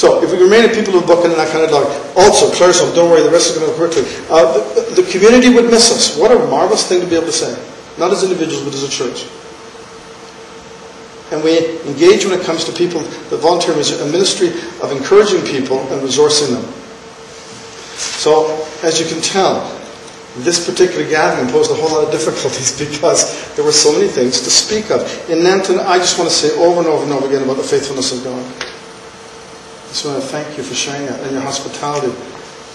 So, if we remain a people of the book and that kind of dialogue. Also, Claire's home, don't worry, the rest is going to occur to you. The community would miss us. What a marvelous thing to be able to say. Not as individuals, but as a church. And we engage when it comes to people that volunteer as a ministry of encouraging people and resourcing them. So, as you can tell, this particular gathering posed a whole lot of difficulties because there were so many things to speak of. In Nanton, I just want to say over and over and over again about the faithfulness of God. I just want to thank you for sharing that and your hospitality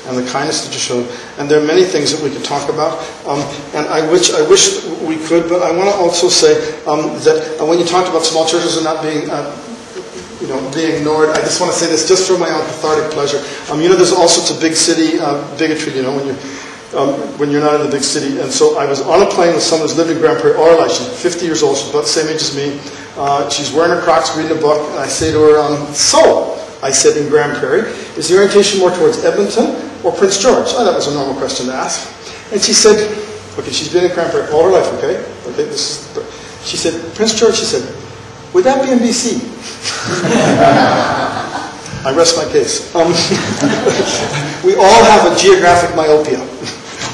and the kindness that you showed. And there are many things that we could talk about. And I wish we could, but I want to also say that when you talked about small churches and not being being ignored, I just want to say this just for my own cathartic pleasure. There's all sorts of big city bigotry, when you're not in the big city. And so I was on a plane with someone who's lived in Grand Prairie, Orla. She's 50 years old. She's about the same age as me. She's wearing her Crocs, reading a book. And I say to her, I said in Grand Prairie, is the orientation more towards Edmonton or Prince George? Oh, that was a normal question to ask. And she said, okay, she's been in Grand Prairie all her life, okay? She said, Prince George, she said, would that be in BC? I rest my case. We all have a geographic myopia,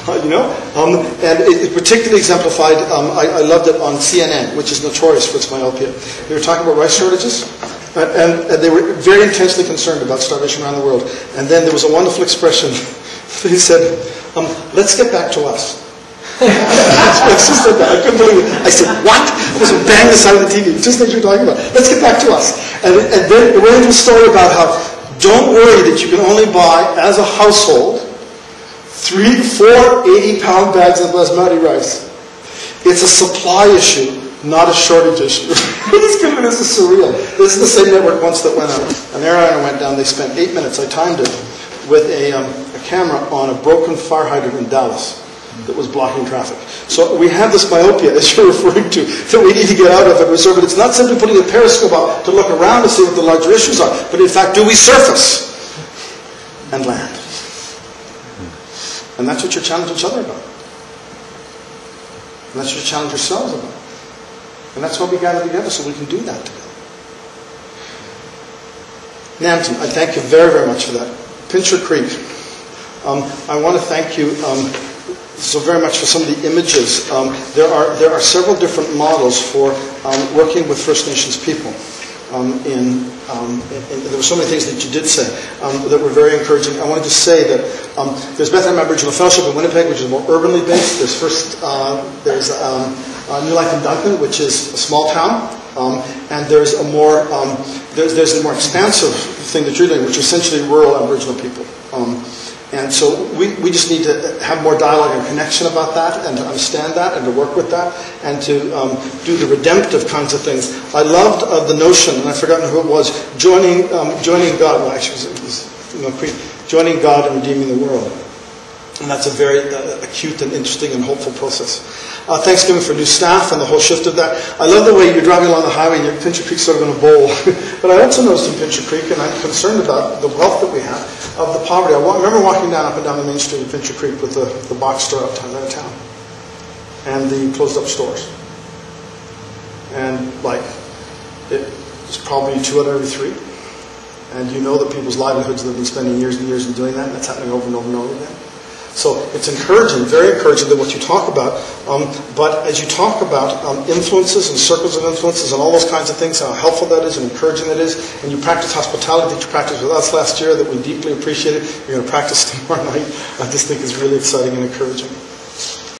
and it particularly exemplified, I loved it on CNN, which is notorious for its myopia. They were talking about rice shortages, and they were very intensely concerned about starvation around the world. And then there was a wonderful expression. He said, let's get back to us. She said that. I couldn't believe it. I said, what? I was bang the side of the TV, just like you were talking about. Let's get back to us. And then it went into a story about how, don't worry that you can only buy, as a household, 3 to 4 80-pound bags of basmati rice. It's a supply issue, not a shortage issue. This is surreal. This is the same network once that went out. An airliner went down. They spent 8 minutes. I timed it with a camera on a broken fire hydrant in Dallas that was blocking traffic. So we have this myopia, as you're referring to, that we need to get out of and reserve it. It's not simply putting a periscope out to look around to see what the larger issues are, but in fact, do we surface and land? And that's what you challenge each other about. And that's what you challenge yourselves about. And that's why we gather together, so we can do that together. Nanton, I thank you very, very much for that. Pincher Creek, I want to thank you so very much for some of the images. There are several different models for working with First Nations people. There were so many things that you did say that were very encouraging. I wanted to say that there's Bethlehem Aboriginal Fellowship in Winnipeg, which is more urbanly based. There's New Life in Duncan, which is a small town, and there's a more expansive thing that you're doing, which is essentially rural Aboriginal people. And so we just need to have more dialogue and connection about that, and to understand that, and to work with that, and to do the redemptive kinds of things. I loved the notion, and I've forgotten who it was, joining God. Well, actually, it was joining God and redeeming the world. And that's a very acute and interesting and hopeful process. Thanksgiving for new staff and the whole shift of that. I love the way you're driving along the highway and your Pincher Creek's sort of in a bowl. But I also noticed in Pincher Creek, and I'm concerned about the wealth that we have, of the poverty. I remember walking up and down the main street of Pincher Creek with the box store outside of town. And the closed up stores. And it's probably 2 out of every 3. And you know that people's livelihoods that have been spending years and years in doing that, and that's happening over and over and over again. So it's encouraging, very encouraging, that what you talk about. But as you talk about influences and circles of influences and all those kinds of things, how helpful that is and encouraging that is, and you practice hospitality that you practiced with us last year that we deeply appreciated, you're going to practice tomorrow night, I just think is really exciting and encouraging.